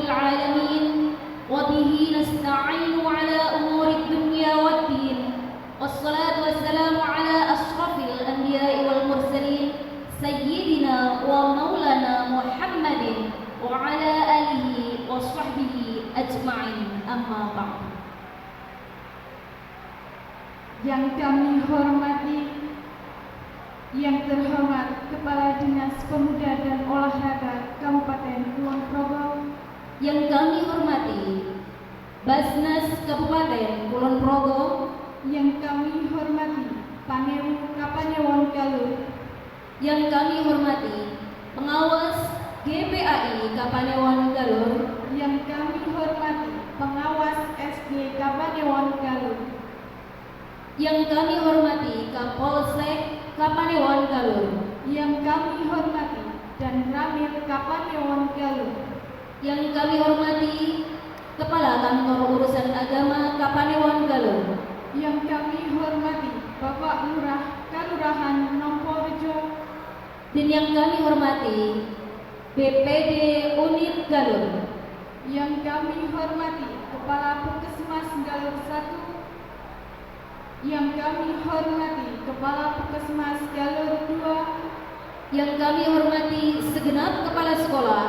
العالمين وبه نستعين على أمور الدنيا والدين والصلاة والسلام على أشرف الأنبياء والمرسلين سيدنا ومولانا محمد وعلى آله وصحبه أجمعين أما بعد. Yang kami hormati, yang terhormat Kepala Dinas Pemuda dan Olahraga Kabupaten Kulon Progo, yang kami hormati Basnas Kabupaten Kulon Progo, yang kami hormati Panewu Kapanewon Galur, yang kami hormati pengawas GPAI Kapanewon Galur, yang kami hormati pengawas SD Kapanewon Galur, yang kami hormati Kapolsek Kapanewon Galur, yang kami hormati dan Ramil Kapanewon Galur, yang kami hormati Kepala Kantor Urusan Agama Kapanewon Galur, yang kami hormati Bapak Lurah Kalurahan Nomporejo, dan yang kami hormati BPD Unit Galur, yang kami hormati Kepala Puskesmas Galur 1, yang kami hormati Kepala Puskesmas Galur 2, yang kami hormati segenap kepala sekolah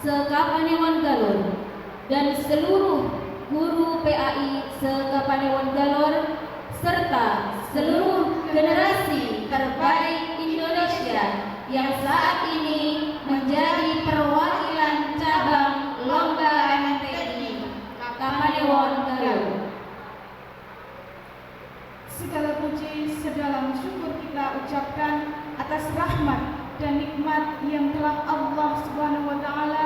se-Kapanewon Galur dan seluruh guru PAI se-Kapanewon Galur serta seluruh generasi terbaik Indonesia yang saat ini menjadi perwakilan cabang lomba MTI Kapanewon Galur. Segala puji sedalam syukur kita ucapkan atas rahmat dan nikmat yang telah Allah Subhanahu wa Ta'ala,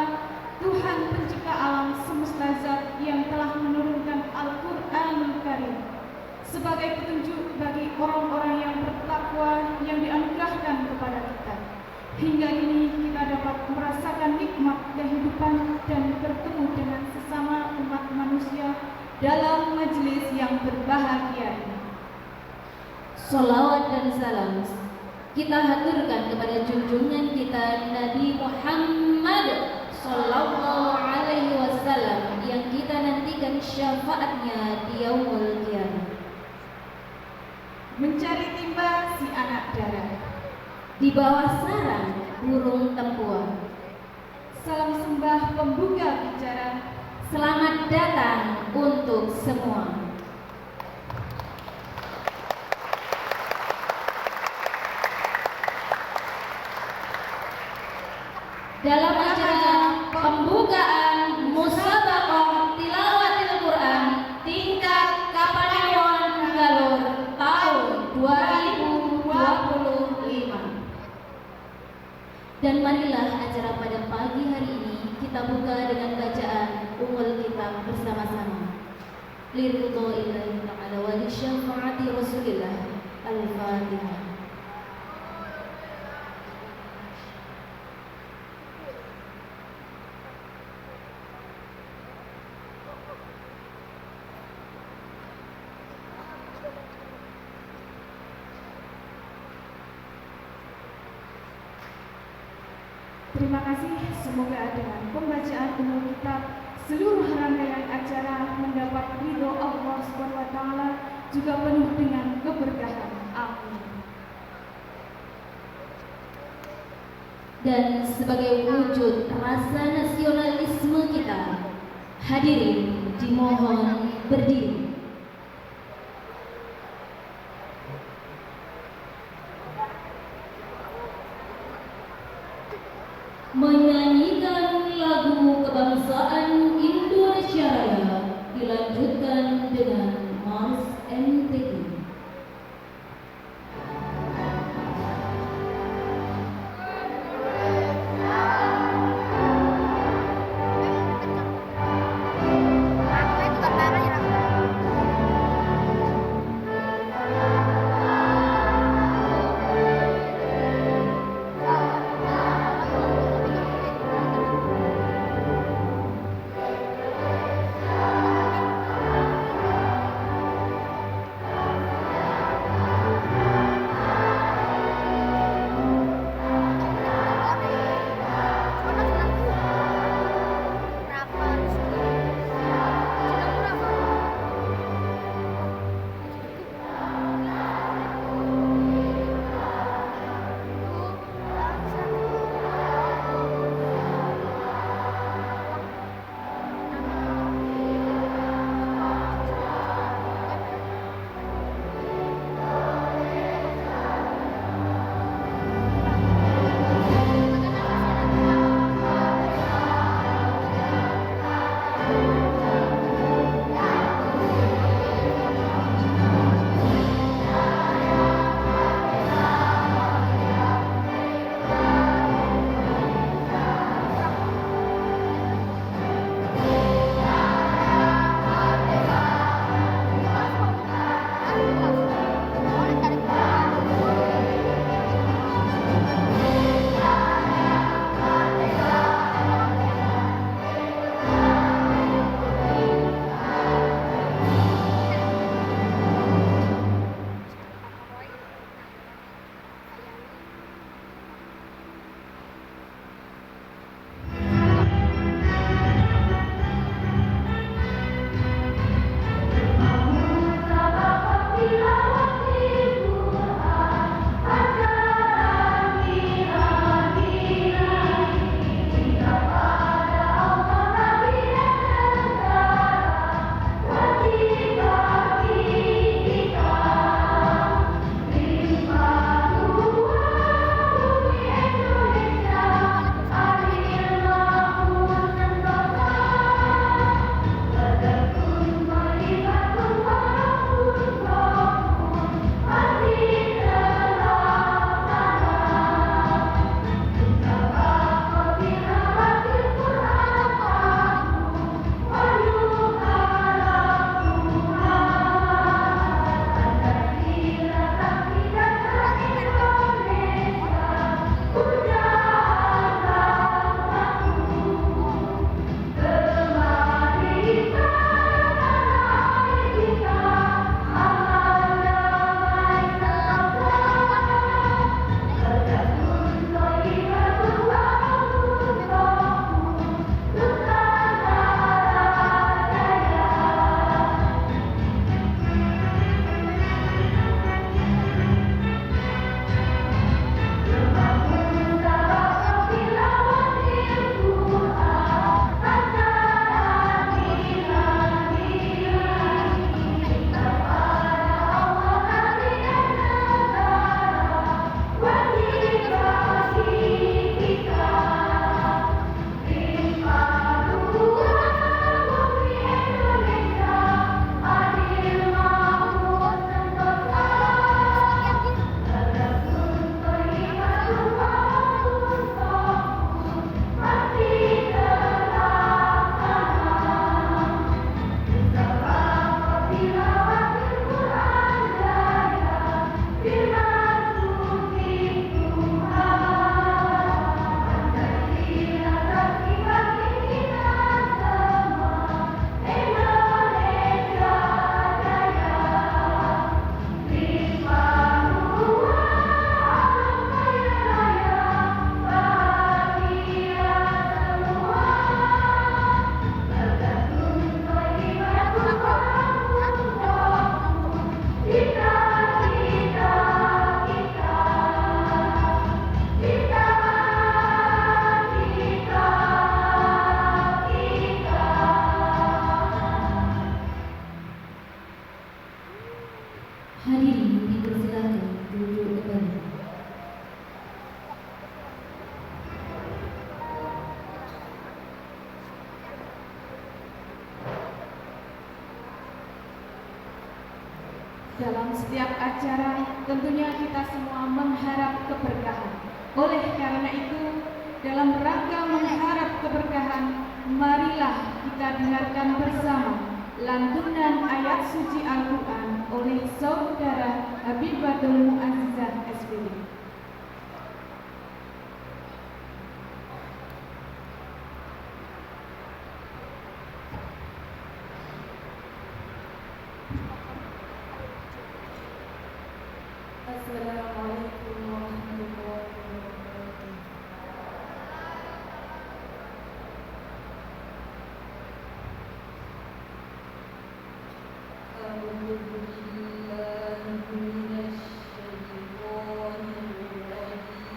Tuhan Pencipta alam semesta zat, yang telah menurunkan Al-Qur'anul Karim sebagai petunjuk bagi orang-orang yang bertakwa yang dianugerahkan kepada kita. Hingga kini kita dapat merasakan nikmat kehidupan dan bertemu dengan sesama umat manusia dalam majelis yang berbahagia ini. Sholawat dan salam kita haturkan kepada junjungan kita Nabi Muhammad Sallallahu Alaihi Wasallam yang kita nantikan syafaatnya di yaumul qiyamah. Mencari timba si anak darah, Di bawah sarang burung tempuan. salam sembah pembuka bicara, Selamat datang untuk semua. Dalam acara pembukaan Musabaqah Tilawatil Quran tingkat Kapanewon Galur tahun 2025. Dan marilah acara pada pagi hari ini kita buka dengan bacaan Ummul Kitab bersama-sama. Liridhoillahi ta'ala wa li syafaati Rasulillah. Al-Fatihah. Terima kasih, semoga dengan pembacaan Ummul Kitab seluruh rangkaian acara mendapat ridho Allah Subhanahu wa Ta'ala, juga penuh dengan keberkahan. Amin. Dan sebagai wujud rasa nasionalisme kita, hadirin dimohon berdiri. Menyanyikan lagu kebangsaan Indonesia Raya dilanjutkan dengan Mars MTI. Dalam setiap acara, tentunya kita semua mengharap keberkahan. Oleh karena itu, dalam rangka mengharap keberkahan, marilah kita dengarkan bersama lantunan ayat suci Al-Quran oleh Saudara Habibatul Mu'azzizah SPD. Assalamualaikum warahmatullahi wabarakatuh. A'udzu billahi minasy syaithanir rajim.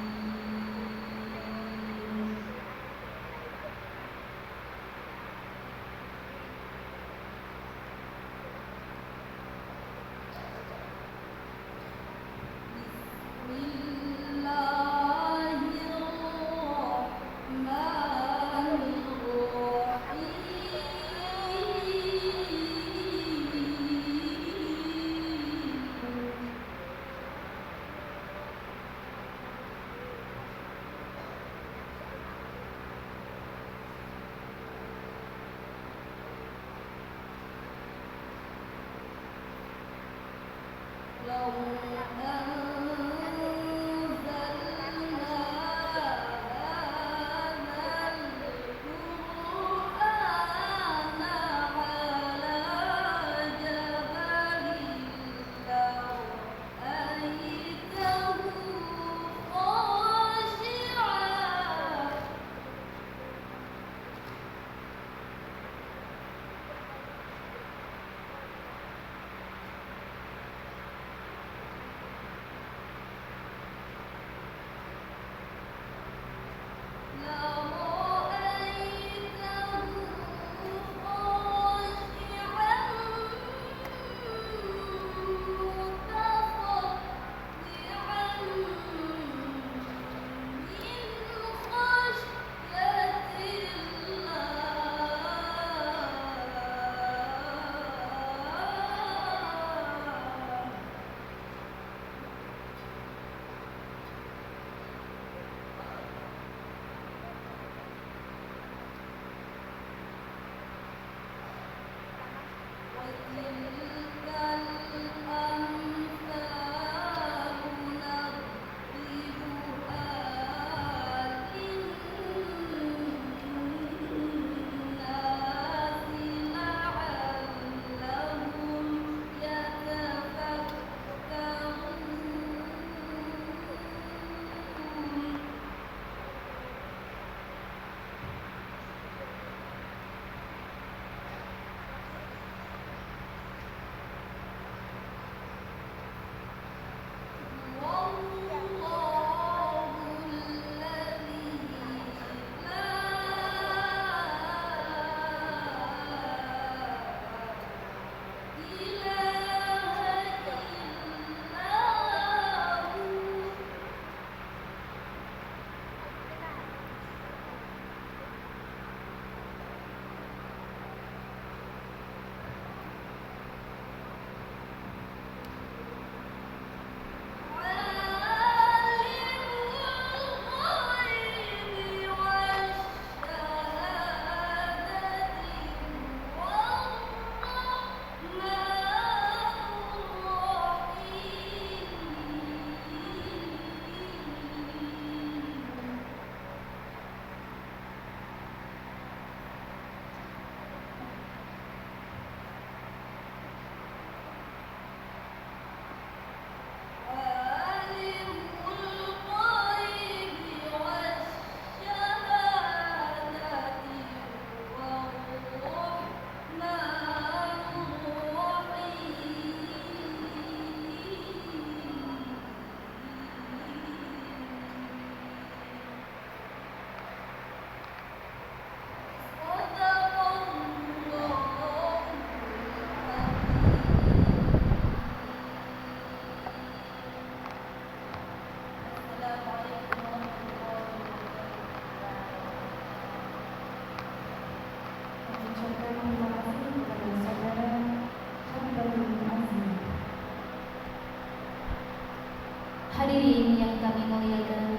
Hadirin yang kami muliakan,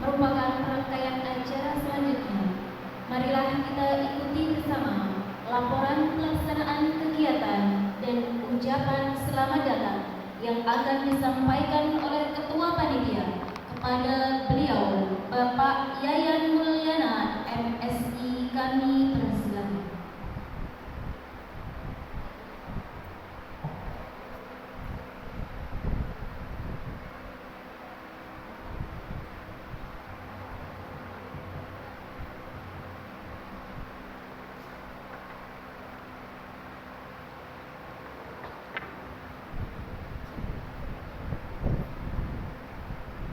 merupakan rangkaian acara selanjutnya. Marilah kita ikuti bersama laporan pelaksanaan kegiatan dan ucapan selamat datang yang akan disampaikan oleh Ketua Panitia kepada beliau, Bapak Yayan Mulyana, MSI. Kami persilakan.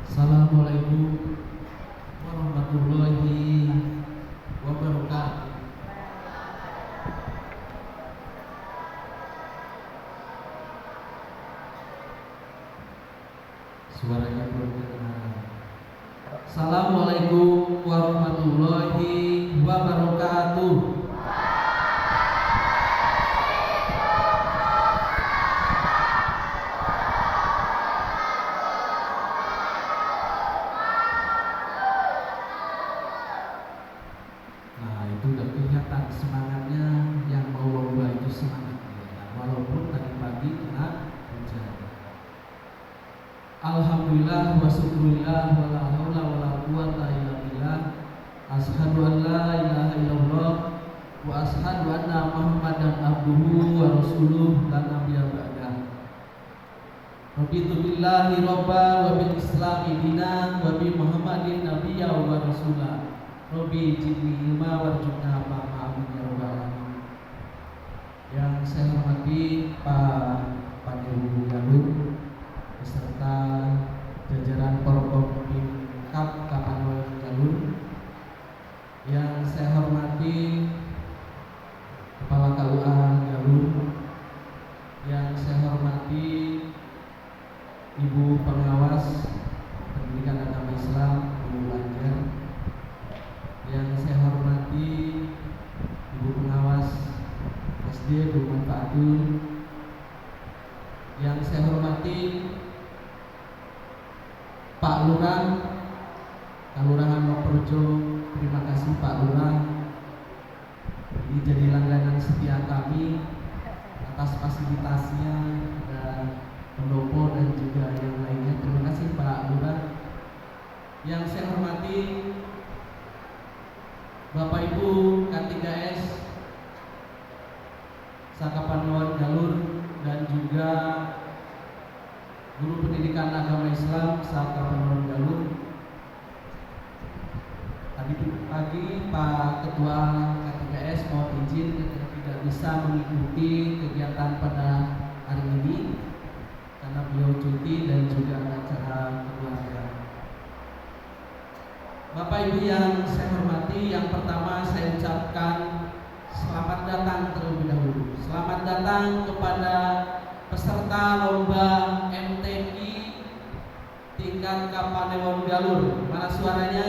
Assalamualaikum warahmatullahi wabarakatuh. Suaranya belum kedengaran. Assalamualaikum warahmatullahi wabarakatuh. Nah, itu udah kelihatan semangatnya, yang mau lomba itu semangat kelihatan, walaupun tadi pagi kena hujan. Alhamdulillah wa syukurillah wa la haula wa la quwata illa billah. Asyhadu an la ilaha illallah wa asyhadu anna Muhammadan abduhu wa rasuluh la nabiyya ba'dah. Rabbitu billahi robba wa bil islami dinan wa bi Muhammadin nabiyya wa rasulah. Rabbi jidni ilma warzuqna fahma amin ya rabbal alamin. Yang saya hormati Pak Panirbu Galur beserta jajaran Forkopimkab Kapanewon Galur. Yang saya hormati Kepala KUA Galur. Yang saya hormati Ibu Pengawas Pendidikan Agama Islam Ibu Banjar. Yang saya hormati Ibu Pengawas SD Bu Manfaatul. Yang saya hormati Pak Lurah Kelurahan Mokorjo. Terima kasih Pak Lurah, ini jadi langganan setia kami atas fasilitasnya dan pendopo dan juga yang lainnya. Terima kasih Pak Lurah. Yang saya hormati Bapak Ibu K3S Sakapanewon Galur dan juga Guru Pendidikan Agama Islam Sakapanewon Galur. Tadi pagi Pak Ketua K3S mohon izin ketika tidak bisa mengikuti kegiatan pada hari ini karena beliau cuti dan juga acara keluarga. Bapak Ibu yang saya hormati, yang pertama saya ucapkan selamat datang terlebih dahulu. Selamat datang kepada peserta lomba MTQ tingkat Kapanewon Galur. Mana suaranya?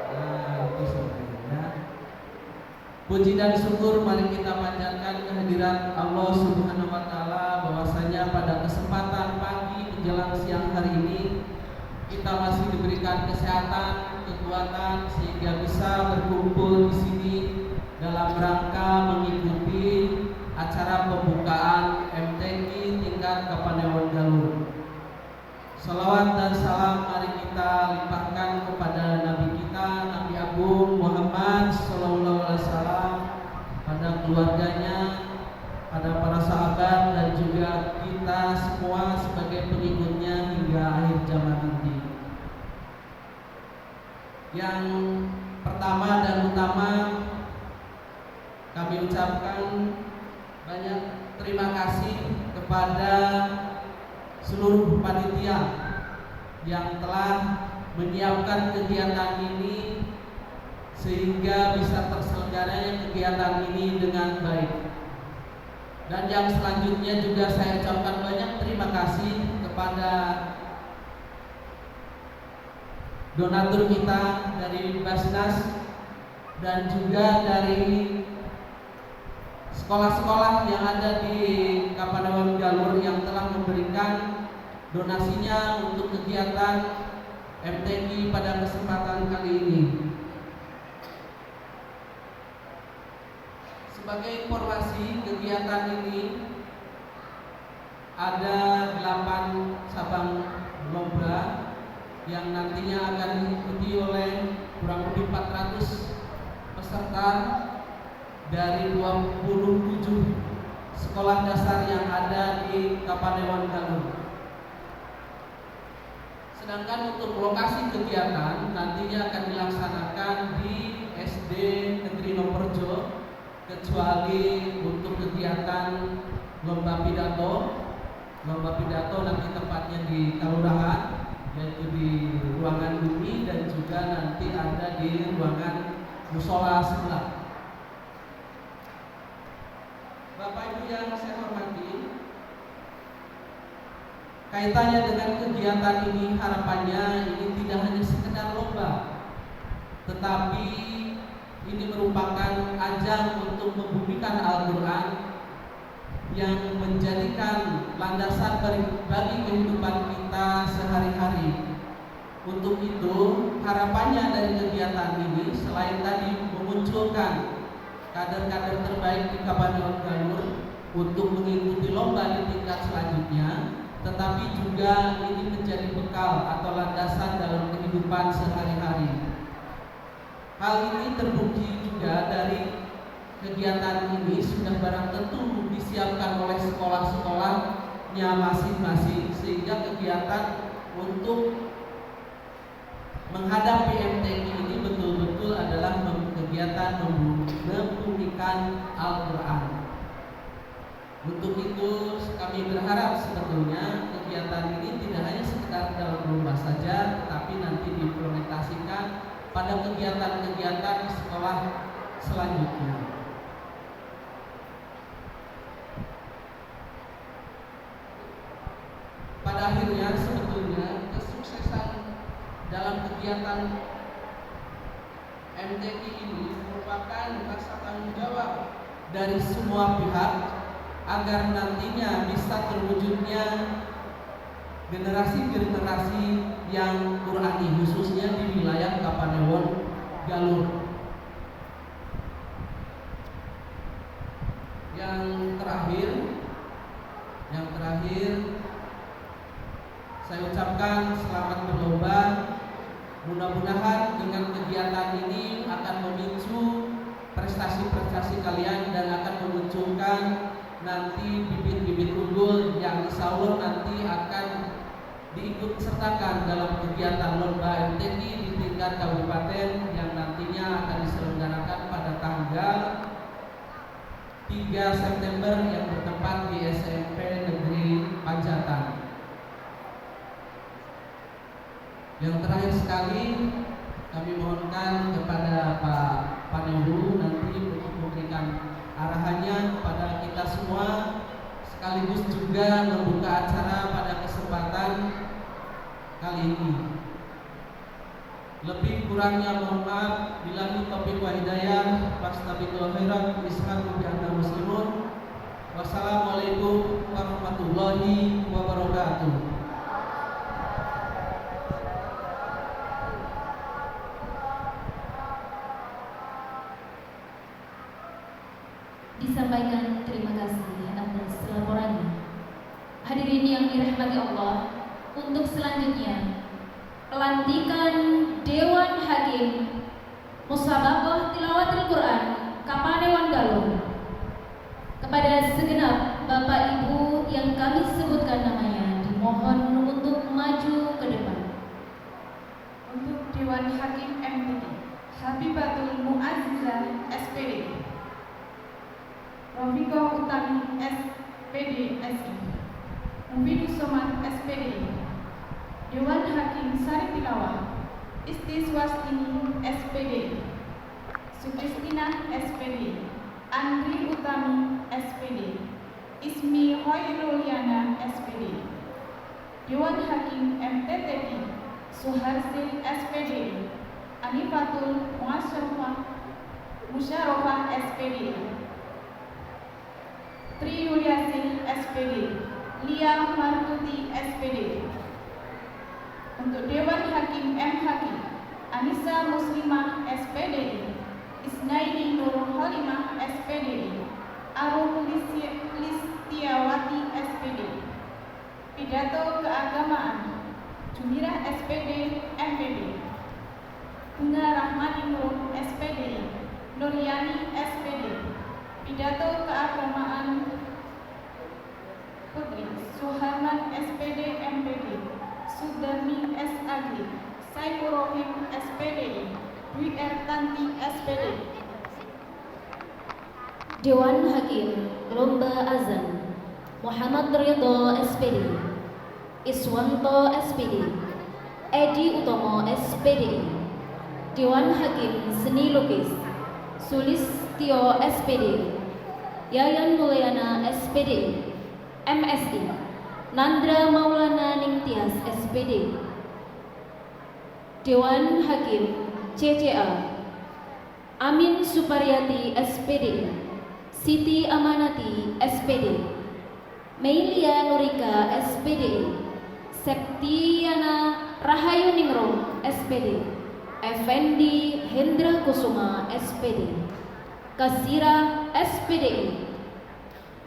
Nah, itu suaranya. Puji dan syukur mari kita panjatkan kehadiran Allah Subhanahu wa taala bahwasanya pada kesempatan pagi menjelang siang hari ini kita masih diberikan kesehatan, kekuatan sehingga bisa berkumpul di sini dalam rangka mengikuti acara pembukaan MTQ tingkat Kapanewon Galur. Salawat dan salam mari kita limpahkan kepada Nabi kita, Nabi Agung Muhammad Sallallahu Alaihi Wasallam, pada keluarganya, pada para sahabat dan juga kita semua sebagai pengikutnya hingga akhir zaman nanti. Yang pertama dan utama kami ucapkan banyak terima kasih kepada seluruh panitia yang telah menyiapkan kegiatan ini sehingga bisa terselenggaranya kegiatan ini dengan baik. Dan yang selanjutnya juga saya ucapkan banyak terima kasih kepada donatur kita dari Basnas dan juga dari sekolah-sekolah yang ada di Kapanewon Galur yang telah memberikan donasinya untuk kegiatan MTQ pada kesempatan kali ini. Sebagai informasi, kegiatan ini ada 8 cabang lomba yang nantinya akan diikuti oleh kurang lebih 400 peserta dari 27 sekolah dasar yang ada di Kapanewon Galur. Sedangkan untuk lokasi kegiatan nantinya akan dilaksanakan di SD Negeri Nomerjo, kecuali untuk kegiatan lomba pidato nanti tempatnya di kelurahan, yaitu di ruangan Bumi, dan juga nanti ada di ruangan musola sebelah. Bapak Ibu yang saya hormati, kaitannya dengan kegiatan ini, harapannya ini tidak hanya sekedar lomba, tetapi ini merupakan ajang untuk membumikan Al-Quran yang menjadikan landasan bagi kehidupan kita sehari-hari. Untuk itu, harapannya dari kegiatan ini selain tadi memunculkan kader-kader terbaik di Kapanewon Galur untuk mengikuti lomba di tingkat selanjutnya, tetapi juga ini menjadi bekal atau landasan dalam kehidupan sehari-hari. Hal ini terbukti juga dari kegiatan ini sudah barang tentu disiapkan oleh sekolah-sekolahnya masing-masing, sehingga kegiatan untuk menghadapi MTQ ini betul-betul adalah kegiatan membumikan Al-Quran. Untuk itu kami berharap sebetulnya kegiatan ini tidak hanya sekedar dalam lomba saja, tetapi nanti diimplementasikan pada kegiatan-kegiatan di sekolah selanjutnya. Pada akhirnya sebetulnya kesuksesan dalam kegiatan MTQ ini merupakan rasa tanggung jawab dari semua pihak agar nantinya bisa terwujudnya generasi-generasi yang Qurani, khususnya di wilayah Kapanewon Galur. Yang terakhir saya ucapkan selamat berlomba. Mudah-mudahan dengan kegiatan ini akan memicu prestasi-prestasi kalian dan akan memunculkan nanti bibit-bibit unggul yang insya Allah nanti akan diikut sertakan dalam kegiatan lomba MTQ di tingkat kabupaten yang nantinya akan diselenggarakan pada tanggal 3 September yang bertempat di SMP Negeri Panjatan. Yang terakhir sekali, kami mohonkan kepada Pak Panelu nanti untuk memberikan arahannya kepada kita semua, sekaligus juga membuka acara pada kesempatan kali ini. Lebih kurangnya mohon maaf. Billahi taufiq wa hidayah. Fastabiqul khairat bismillahir rahmanir rahim. Wassalamualaikum warahmatullahi wabarakatuh. Disampaikan terima kasih atas laporannya. Hadirin yang dirahmati Allah, untuk selanjutnya pelantikan Dewan Hakim Musabaqah Tilawatil Quran Kapanewon Galur. Kepada segenap Bapak Ibu yang kami sebutkan namanya, dimohon untuk maju ke depan. Untuk Dewan Hakim MTQ, Habibatul Muazzizah SPD, Rofiqah Utami SPD SI, Mufidus Somad SPD. Dewan Hakim Sari Tilawah, Istiswastini SPD, Sukristina SPD, Andri Utami SPD, Ismi Hoiruliana SPD. Dewan Hakim MTTI, Suharsil SPD, Anifatul Musyarofah SPD. Tri Yuliasih SPD, Lia Martuti SPD. Untuk Dewan Hakim M. Hakim, Anissa Muslimah SPD, Isnaini Nurul Halimah SPD, Arum Listiawati SPD. Pidato Keagamaan, Jumirah SPD MPD, Bunga Rahmani Nur SPD, Nuryani SPD. Pidato Keagamaan Putri Suharman SPD MPD, Sudarmi SAG, Saiful Rohim SPD, Dwi Ertanti SPD. Dewan Hakim Lomba Azan, Muhammad Ridho SPD, Iswanto SPD, Edi Utomo SPD. Dewan Hakim Seni Lukis, Sulistio SPD, Yayan Mulyana SPD, MSI, Nandra Maulana Ningtyas SPD. Dewan Hakim CCA, Amin Suparyati SPD, Siti Amanati SPD, Meilia Nurika SPD, Septiana Rahayuningrum SPD, Effendi Hendra Kusuma SPD, Kasira SPD,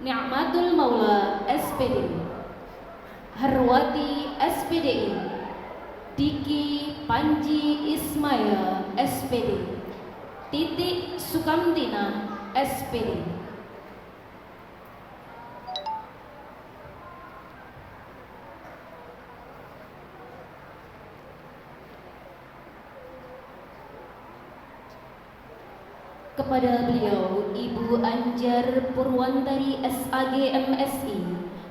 Ni'matul Maula SPD, Harwati SPD, Diki Panji Ismaya SPD, Titik Sukamtina SPD. Kepada beliau Ibu Anjar Purwantari SAG MSI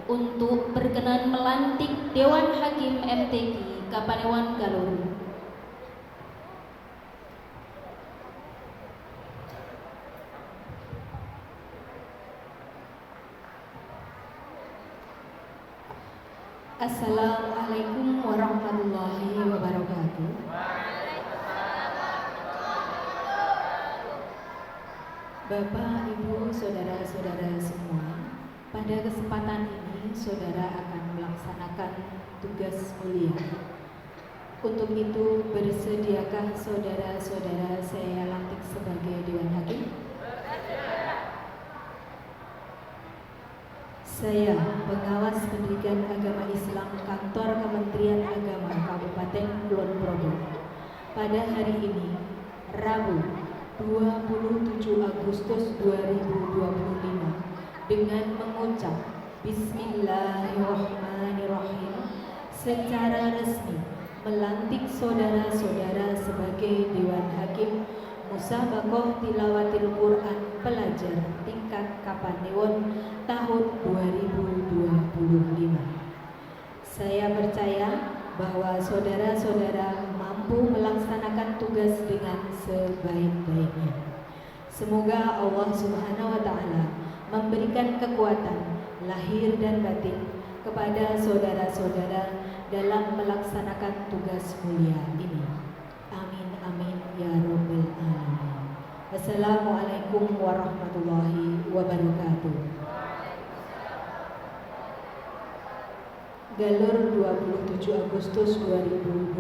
untuk berkenan melantik Dewan Hakim MTQ Kapanewon Galur. Assalamualaikum warahmatullahi wabarakatuh. Bapak, Ibu, saudara-saudara semua, pada kesempatan ini saudara akan melaksanakan tugas mulia. Untuk itu, bersediakah saudara-saudara saya lantik sebagai Dewan Hakim? Saya, pengawas pendidikan agama Islam Kantor Kementerian Agama Kabupaten Kulon Progo, pada hari ini, Rabu 27 Agustus 2025, dengan mengucap Bismillahirrahmanirrahim, secara resmi melantik saudara-saudara sebagai Dewan Hakim Musabaqah Tilawatil Quran Pelajar Tingkat Kapanewon tahun 2025. Saya percaya bahwa saudara-saudara mampu melaksanakan tugas dengan sebaik-baiknya. Semoga Allah Subhanahu wa Ta'ala memberikan kekuatan lahir dan batin kepada saudara-saudara dalam melaksanakan tugas mulia ini. Amin amin ya rabbal alamin. Assalamualaikum warahmatullahi wabarakatuh. Galur 27 Agustus 2025,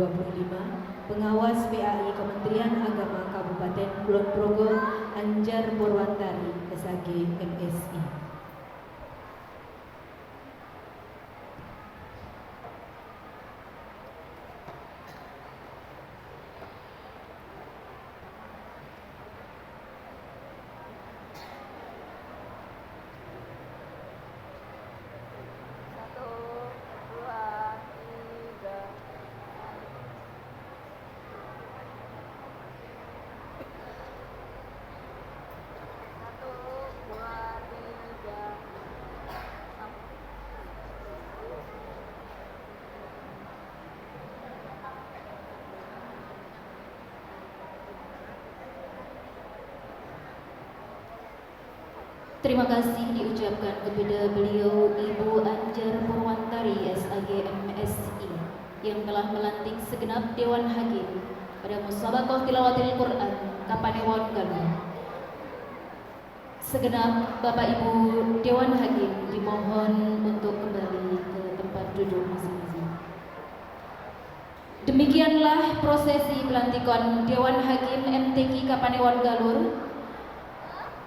Pengawas PAI Kementerian Agama Kabupaten Kulon Progo, Anjar Purwantari SAG MSI. Terima kasih diucapkan kepada beliau Ibu Anjar Purwantari SAG MSI yang telah melantik segenap Dewan Hakim pada Musabaqah Tilawatil Quran Kapanewon Galur. Segenap Bapak Ibu Dewan Hakim dimohon untuk kembali ke tempat duduk masing-masing. Demikianlah prosesi pelantikan Dewan Hakim MTQ Kapanewon Galur,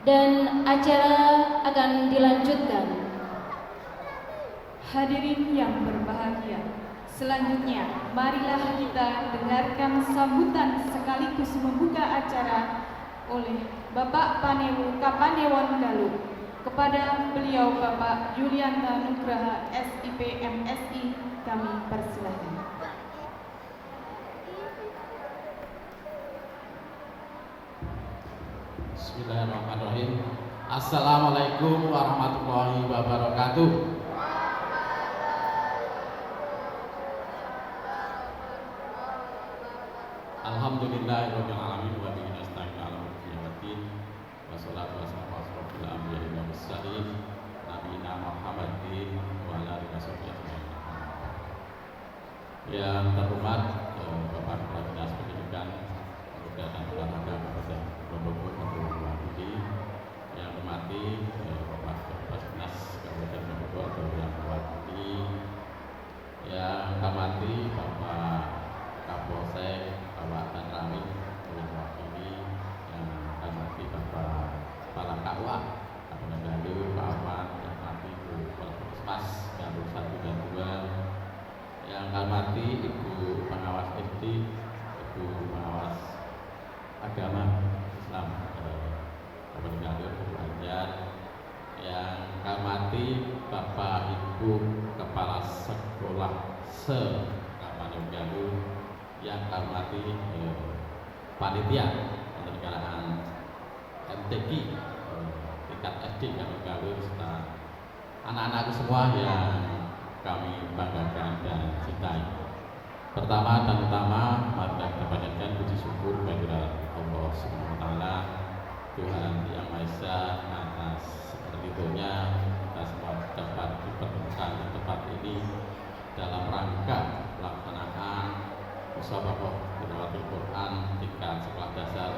dan acara akan dilanjutkan. Hadirin yang berbahagia, selanjutnya marilah kita dengarkan sambutan sekaligus membuka acara oleh Bapak Panewu Kapanewon Galur. Kepada beliau Bapak Yulianta Nugraha SIP MSI kami persilahkan. Bismillahirrahmanirrahim. Assalamualaikum warahmatullahi wabarakatuh. Alhamdulillahirabbil alamin wa bihi nasta'in 'ala umuri waddin. Wassalatu wassalamu ala asyrofil anbiya'i wal mursalin nabiyina Muhammadin wa ala alihi wasallam. Yang terhormat Bapak Kepala Dinas Pendidikan Pemuda dan Olahraga Kabupaten Ponorogo Kabupaten yang hormati Bapak Kepala Dinas Kabupaten Ponorogo atau yang mewakili, yang hormati Bapak Kapolsek Bapak Tan Rami yang mewakili, yang hormati Bapak Kepala KUA Kabupaten Galur, Pak Awan, yang hormati Bu Puskesmas Galur 1 dan 2, yang hormati Ibu Pengawas SD, Ibu Pengawas Agama Islam Kabupaten Galur, Bu Anjar, yang hormati Bapak Ibu Kepala Sekolah se-Kabupaten Galur, yang hormati panitia penyelenggaraan MTQ tingkat SD Kabupaten Galur serta anak-anakku semua yang kami banggakan dan cintai. Pertama dan utama, mari kita panjatkan puji syukur kehadirat Allah Subhanahu wa taala, Tuhan Yang Maha Esa, atas ridhonya kita semua dapat dipertemukan di tempat ini dalam rangka pelaksanaan musabaqah tilawatul Quran tingkat sekolah dasar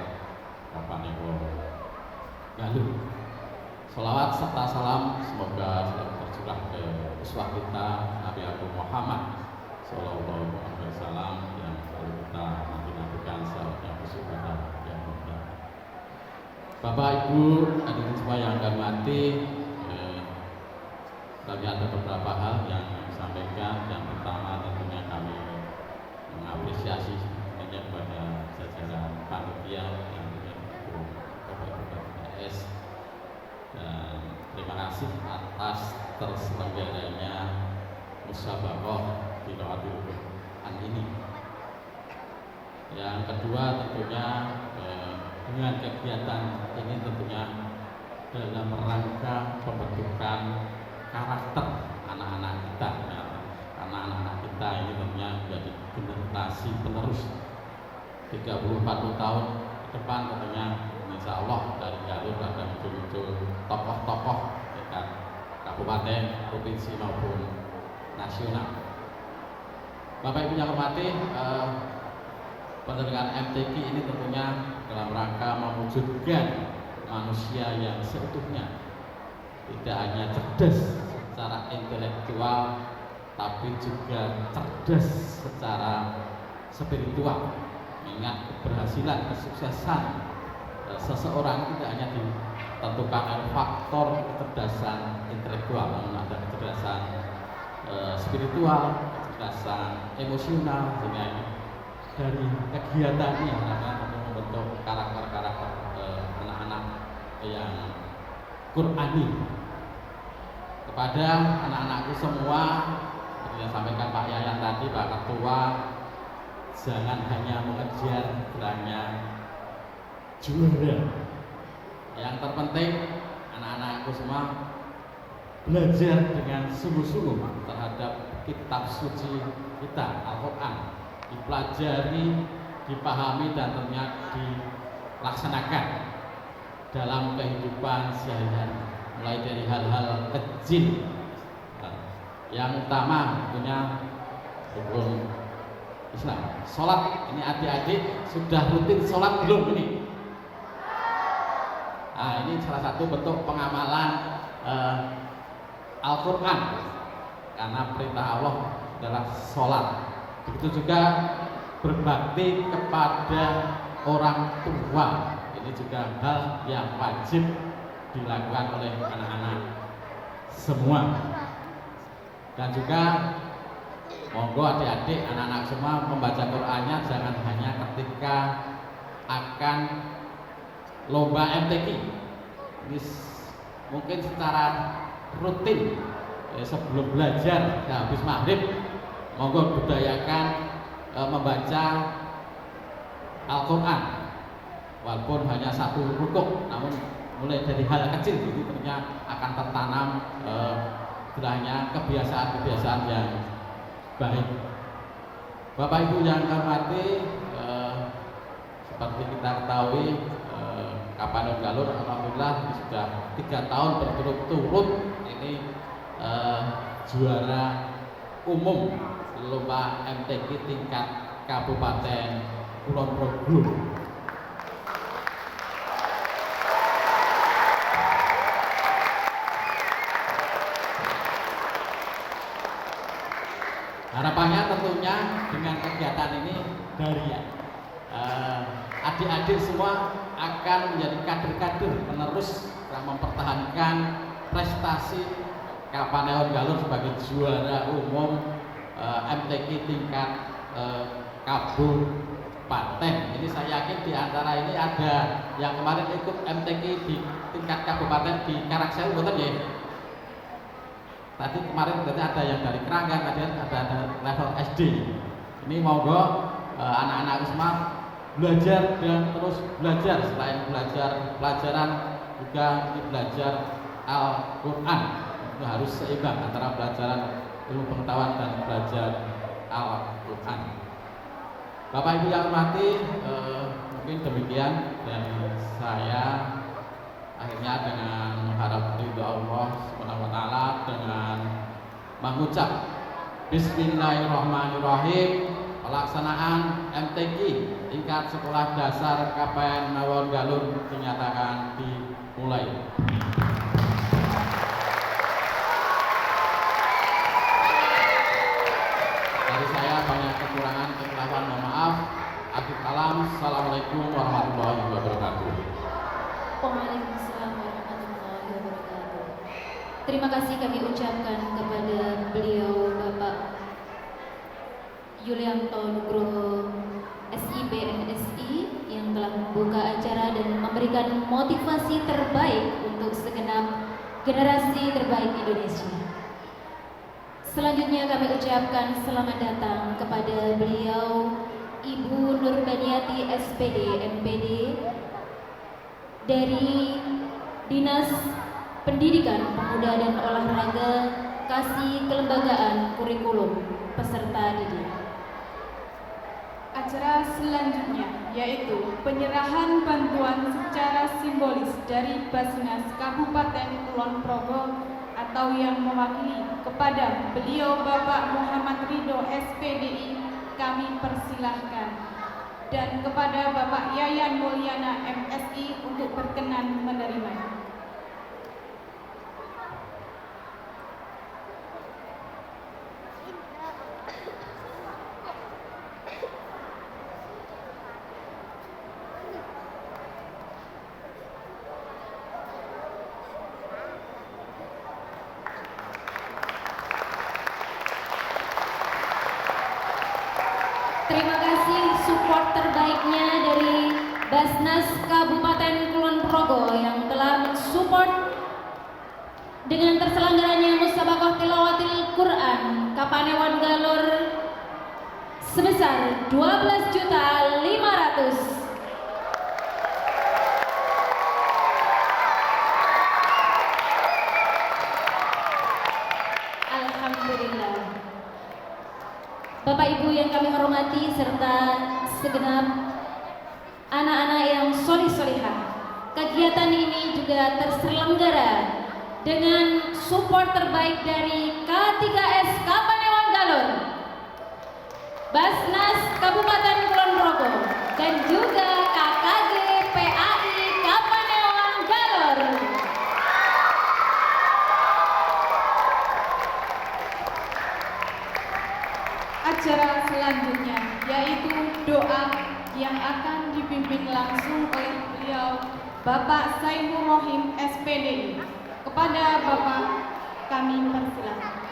Kapanewon Galur. Sholawat serta salam semoga selalu tercurah ke uswah kita Nabi Agung Muhammad Sallallahu Alaihi Wasallam yang selalu kita nanti-nantikan saatnya bersyukur yang mulia. Bapak Ibu hadirin semua yang kami hormati, kami ada beberapa hal yang disampaikan. Yang pertama tentunya kami mengapresiasi sebenarnya kepada jajaran panitia yang Bapak Ibu KPS, dan terima kasih atas terselenggaranya musabaqah tilawatul Quran ini. Yang kedua tentunya dengan kegiatan ini tentunya dalam rangka pembentukan karakter anak-anak kita, karena anak-anak kita ini tentunya menjadi generasi penerus 30-40 tahun ke depan. Tentunya insya Allah dari Galur akan muncul-muncul tokoh-tokoh dekat kabupaten, provinsi maupun nasional. Bapak Ibu yang hormati, penyelenggaraan MTQ ini tentunya dalam rangka mewujudkan manusia yang seutuhnya, tidak hanya cerdas secara intelektual, tapi juga cerdas secara spiritual. Mengingat keberhasilan, kesuksesan seseorang tidak hanya ditentukan oleh faktor kecerdasan intelektual, namun ada kecerdasan spiritual, kecerdasan emosional. Sehingga dari kegiatan ini akan membentuk karakter-karakter anak-anak yang Qur'ani. Kepada anak-anakku semua, seperti yang sampaikan Pak Yayan tadi, Pak Ketua, jangan hanya mengejar gerannya juara. Yang terpenting anak-anakku semua belajar dengan sungguh-sungguh terhadap kitab suci kita, Al-Quran, dipelajari, dipahami, dan tentunya dilaksanakan dalam kehidupan sehari-hari, mulai dari hal-hal kecil. Yang utama tentunya hukum Islam. Sholat, ini adik-adik sudah rutin sholat belum ini? Nah, ini salah satu bentuk pengamalan Al-Quran, karena perintah Allah adalah sholat. Begitu juga berbakti kepada orang tua, ini juga hal yang wajib dilakukan oleh anak-anak semua. Dan juga monggo adik-adik, anak-anak semua membaca Qur'annya jangan hanya ketika akan lomba MTQ. Ini mungkin secara rutin sebelum belajar habis maghrib, monggo budayakan membaca Al-Quran, walaupun hanya satu rukuk, namun mulai dari hal kecil itu tentunya akan tertanam istilahnya kebiasaan-kebiasaan yang baik. Bapak Ibu yang hormati, seperti kita ketahui, Kapanewon Galur alhamdulillah sudah 3 tahun berturut-turut ini juara umum lomba MTQ tingkat Kabupaten Kulon Progo. Harapannya tentunya dengan kegiatan ini dari adik-adik semua akan menjadi kader-kader penerus yang mempertahankan prestasi Kapanewon Galur sebagai juara umum MTQ tingkat Kabupaten. Ini saya yakin di antara ini ada yang kemarin ikut MTQ di tingkat Kabupaten di Karangsel, betul ya? Tadi kemarin berarti ada yang dari Keranggan, tadi ada level SD. Ini monggo anak-anak semua belajar dan terus belajar. Selain belajar pelajaran juga ini belajar Al-Quran. Itu harus seimbang antara pelajaran ilmu pengetahuan dan belajar Al-Quran. Bapak Ibu yang hormati, mungkin demikian dari saya. Akhirnya dengan mengharap ridho Allah SWT dengan mengucap Bismillahirrahmanirrahim, pelaksanaan MTQ tingkat sekolah dasar Kapanewon Galur dinyatakan dimulai. Dari saya banyak kekurangan, kesalahan, mohon maaf. Akhir kalam, assalamualaikum warahmatullahi wabarakatuh. Waalaikumsalam warahmatullahi wabarakatuh. Terima kasih kami ucapkan kepada beliau Bapak Yulianto Nugroho SIB MSI yang telah membuka acara dan memberikan motivasi terbaik untuk segenap generasi terbaik Indonesia. Selanjutnya kami ucapkan selamat datang kepada beliau Ibu Nurbaniati SPD MPD dari Dinas Pendidikan Pemuda dan Olahraga Kasih Kelembagaan Kurikulum Peserta Didik. Acara selanjutnya yaitu penyerahan bantuan secara simbolis dari Basnas Kabupaten Kulon Progo atau yang mewakili kepada beliau Bapak Muhammad Ridho SPDI, kami persilahkan, dan kepada Bapak Yayan Mulyana MSI untuk berkenan menerima. Terima kasih support terbaiknya dari Basnas Kabupaten Kulon Progo yang telah mensupport dengan terselenggaranya Musabaqah Tilawatil Quran Kapanewon Galur sebesar 12.500.000. Alhamdulillah. Bapak Ibu yang kami hormati serta segenap anak-anak yang solih-solihah, kegiatan ini juga terselenggara dengan support terbaik dari K3S Kapanewon Galur, Basnas Kabupaten Kulon Progo, dan juga KKG PAI Kapanewon Galur. diusung oleh beliau Bapak Saiful Rohim SPDI. Kepada Bapak kami persilakan.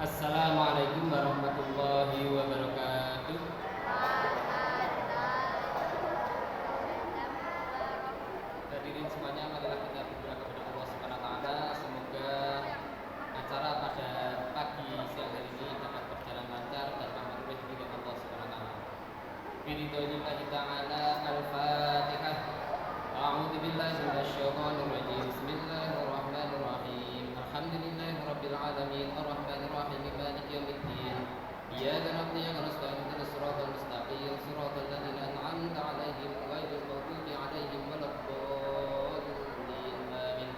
Assalamualaikum warahmatullahi wabarakatuh. Hadirin semuanya, marilah kita berdoa kepada Allah Subhanahu wa taala semoga acara pada pagi siang hari ini dapat berjalan lancar dan rahmat dari Allah Subhanahu wa taala. Biridhoillahi ta'ala al-Fatihah. A'udzu billahi minasyaitonir rajim. Bismillahirrahmanirrahim. Alhamdulillahi rabbil alamin arrahmanir rahim maliki yaumiddin. Iyyaka na'budu wa iyyaka nasta'in ihdinas siratal mustaqim siratal ladzina an'amta 'alaihim ghairil maghdubi 'alaihim waladdallin. Amin.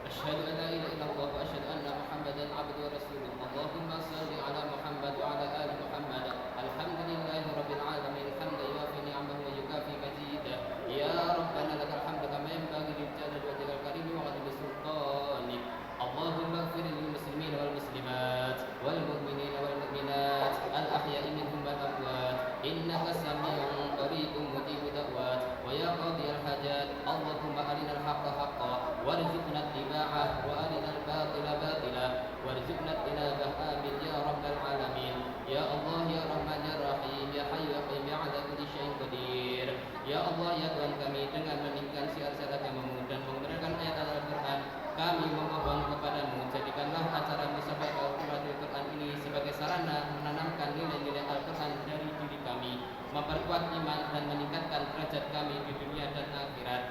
Asyhadu an la ilaha illallah wa asyhadu anna Muhammadan 'abduhu wa rasuluh. Allahumma shalli 'ala Muhammad wa 'ala ali Muhammad. Alhamdulillahi rabbil alamin hamdan yuwafi ni'amahu wa yukafi majidah. Ya rabbana lakal hamdu kama yanbaghi li jalali wajhikal karim wa 'azimi sultanik. Allahumma ighfir lil muslimin wal muslimat wal mu'minin wal mu'minat al ahya'i minhum wal amwat innaka sami'un qaribun mujibud da'wat wa ya qadhiyal hajat. Allahumma arinal haqqa haqqan warzuqna ittiba'ah wa arinal batila batila warzuqna ijtinabah. Amin ya rabbal alamin. Ya Allah ya Rahman ya Rahim ya Hayyu ya Qayyum ya 'ala kulli syai'in qadir. Ya Allah ya Tuhan kami, dengan meninggikan syiar-syiar agamamu dan membenarkan ayat Al-Quran, kami memohon kepadamu, jadikanlah acara musabaqah Qur'anul Quran ini sebagai sarana menanamkan nilai-nilai Al-Quran dari diri kami, memperkuat iman dan meningkatkan derajat kami di dunia dan akhirat.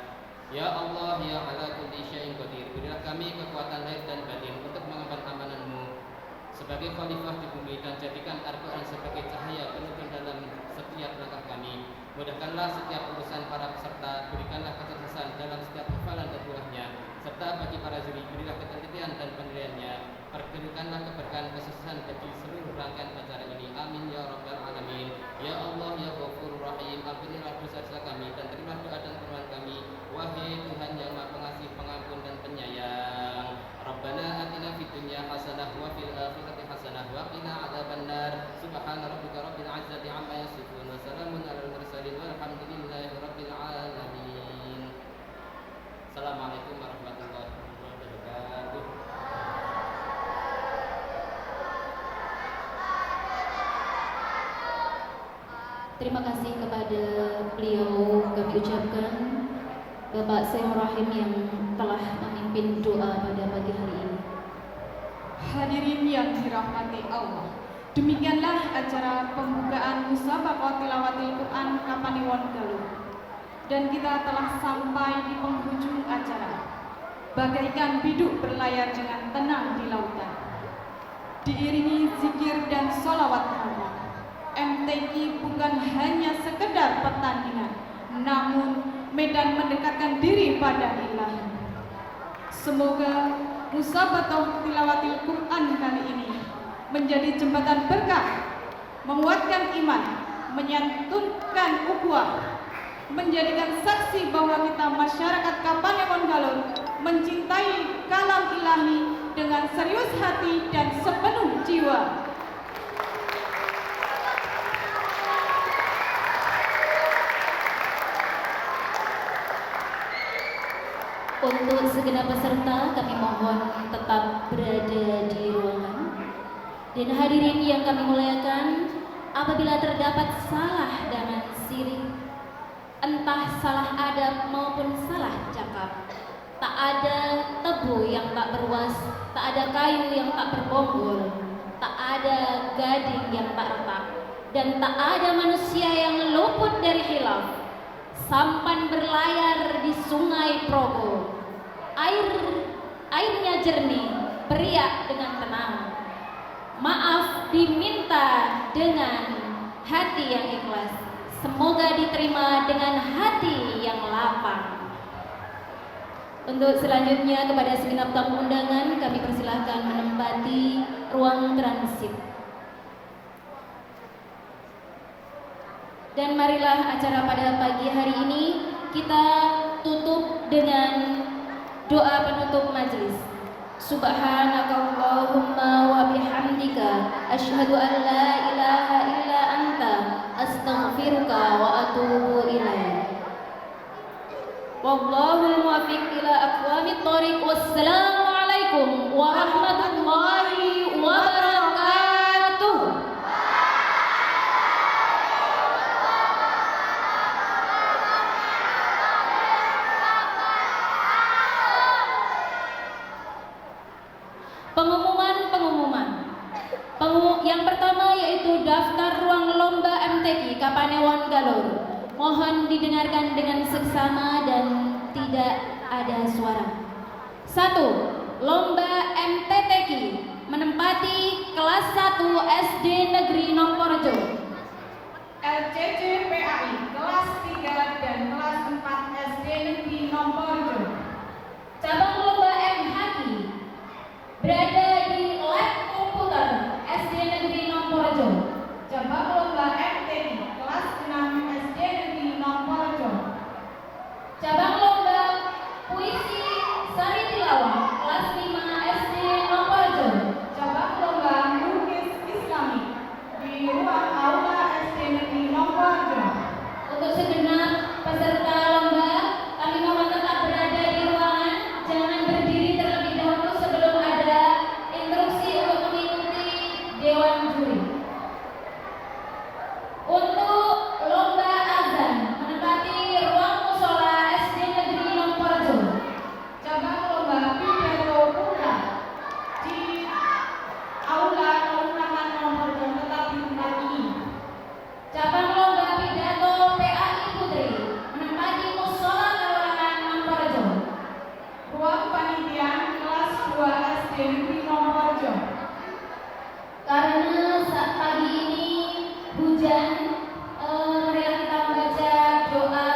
Ya Allah ya 'ala kulli syai'in qadir, berilah kami kekuatan lahir dan batin untuk mengemban amanah-Mu sebagai khalifah di bumi, dan jadikan Al-Quran sebagai cahaya penuntun dalam setiap langkah kami. Mudahkanlah setiap urusan para peserta, berikanlah kesuksesan dalam setiap hafalan dan buahnya, serta bagi para juri berilah ketelitian dan penilaiannya. Perkenankanlah keberkahan kesuksesan bagi seluruh rangkaian acara ini. Amin ya rabbal alamin. Ya Allah ya Ghafurur Rahim, ampunilah dosa-dosa kami dan terimalah doa dan permohonan kami. Wahai Tuhan yang Maha Pengasih, Pengampun dan Penyayang. Rabbana atina fid dunya hasanah wa fil akhirati hasanah wa qina adzabannar. Subhana rabbika rabbil izzati amma yasifun wa salamun alal mursalin walhamdulillahi rabbil alamin. Assalamualaikum warahmatullahi wabarakatuh. Terima kasih kepada beliau kami ucapkan Bapak Saiful Rohim yang telah memimpin doa pada pagi hari ini. Hadirin yang dirahmati Allah, demikianlah acara pembukaan Musabaqah Tilawatil Quran Kapanewon Galuh. Dan kita telah sampai di penghujung acara, bagaikan biduk berlayar dengan tenang di lautan. Diiringi zikir dan sholawat Allah, MTQ bukan hanya sekedar pertandingan, namun medan mendekatkan diri pada Ilahi. Semoga Musabaqah Tilawatil Quran kali ini menjadi jembatan berkah, menguatkan iman, menyantunkan ukhuwah, menjadikan saksi bahwa kita masyarakat Kapanewon Galuh mencintai kalam Ilahi dengan serius hati dan sepenuh jiwa. Untuk segenap peserta kami mohon tetap berada di ruangan. Dan hadirin yang kami muliakan, apabila terdapat salah dengan syirik, entah salah adab maupun salah cakap, tak ada tebu yang tak berwas, tak ada kayu yang tak berbonggol, tak ada gading yang tak retak, dan tak ada manusia yang luput dari khilaf. Sampan berlayar di Sungai Progo, airnya jernih, beriak dengan tenang. Maaf diminta dengan hati yang ikhlas, semoga diterima dengan hati yang lapang. Untuk selanjutnya kepada segenap tamu undangan kami persilahkan menempati ruang transit. Dan marilah acara pada pagi hari ini kita tutup dengan doa penutup majelis. Subhanakallahumma wa bihamdika asyhadu an la ilaha illa anta astaghfiruka wa atubu ilaik. Wallahul muwaffiq ila aqwamit thoriq. Wassalamu alaikum warahmatullahi wabarakatuh. Yang pertama yaitu daftar ruang lomba MTQ Kapanewon Galur. Mohon didengarkan dengan seksama dan tidak ada suara. 1. Lomba MTTQ menempati kelas 1 SD Negeri Nomporjo. LCC PAI kelas 3 dan kelas 4 SD Negeri Nomporjo. Cabang lomba MHQ berada di lab komputer SD Negeri Nomporjo. Cabang lomba MTQ kelas 6 SD Negeri Nomporjo. Cabang lomba puisi sari tilawah kelas 5 SD Nomporjo. Cabang lomba lukis Islamik di ruang aula SD Negeri Nomporjo. Untuk segenap peserta lomba, kami mohon tetap berada di ruangan, jangan berdiri terlebih dahulu sebelum ada instruksi untuk mengikuti dewan juri. Untuk lomba azan menempati ruang musola SD Negeri Nomporjo. Cabang lomba pidato putra di aula kelurahan Nomporjo tetap di tempat ini. Cabang lomba pidato PAI Putri menempati musola kelurahan Nomporjo. Ruang panitia kelas 2 SD Negeri Nomporjo. Karena saat pagi ini hujan, marilah kita membaca doa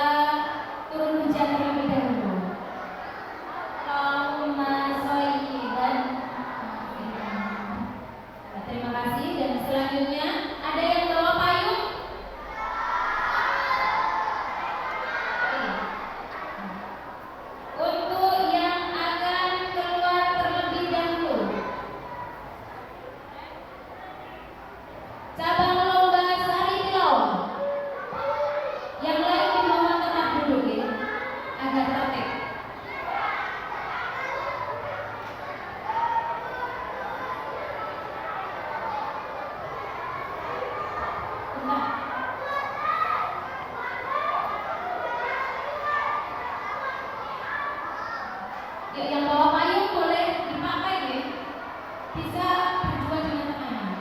turun hujan terlebih dahulu. Allahumma shayyiban. Terima kasih. Dan selanjutnya ada yang bawa payung? Untuk yang akan keluar terlebih dahulu, cabang lomba sari tilawah. Yang lain dimohon tetap duduk ya, agar tertib. Bentar. Ya, yang bawa payung boleh dipakai ya, bisa berdua dengan temannya.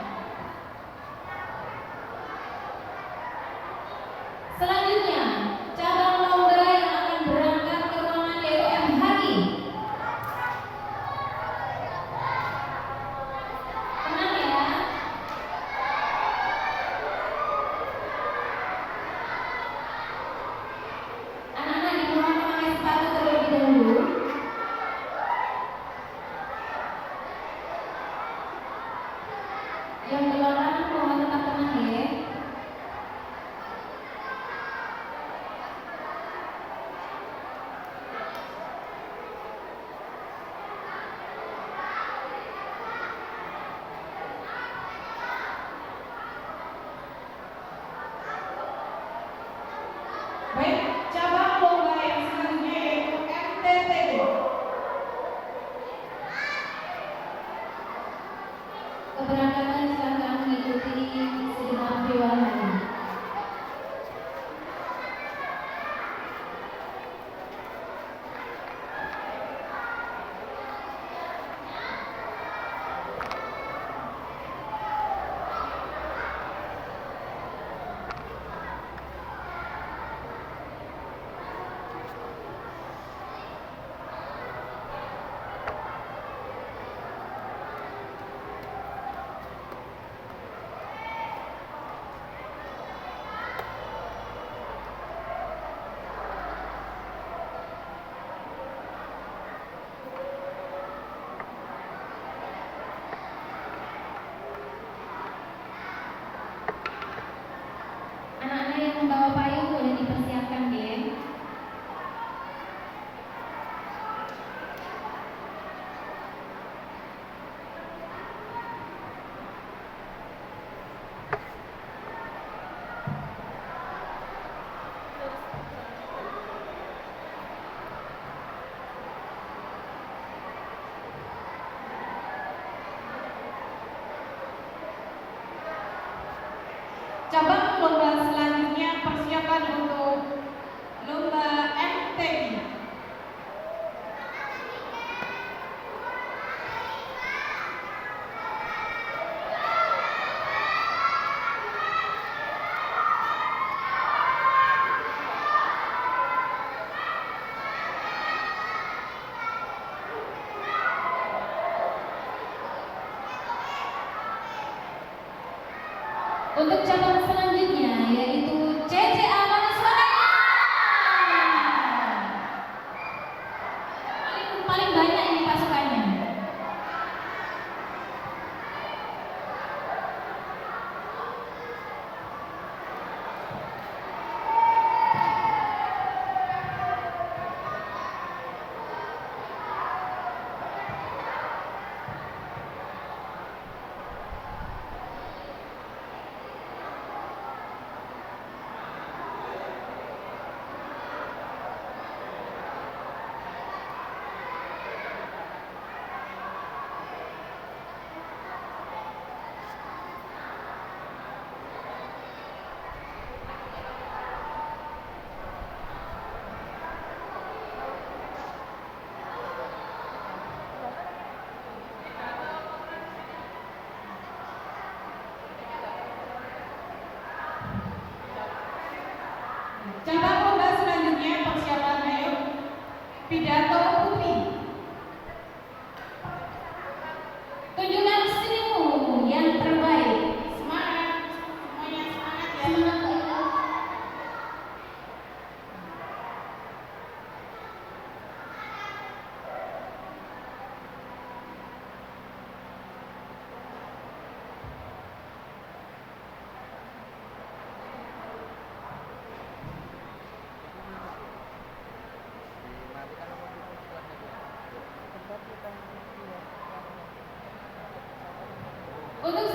Selanjutnya, cabang lomba yang akan berangkat ke ruangan yaitu MHQ. Tenang ya. Anak-anak dimohon memakai sepatu terlebih dahulu. Yang belakang mohon tetap tenang ya. Baik, cabang lomba yang selanjutnya yaitu MTTQ. Keberangkatan silakan Cabang lomba selanjutnya persiapan untuk lomba MTI. Untuk cabang selanjutnya yaitu CCA Manaswanaya. Paling banyak ini pasukannya. Cabang lomba selanjutnya persiapan ayo pidato putri. Tunjukkan senimu yang terbaik. Semangat, semuanya semangat ya. Semangat Kak Ila. Untuk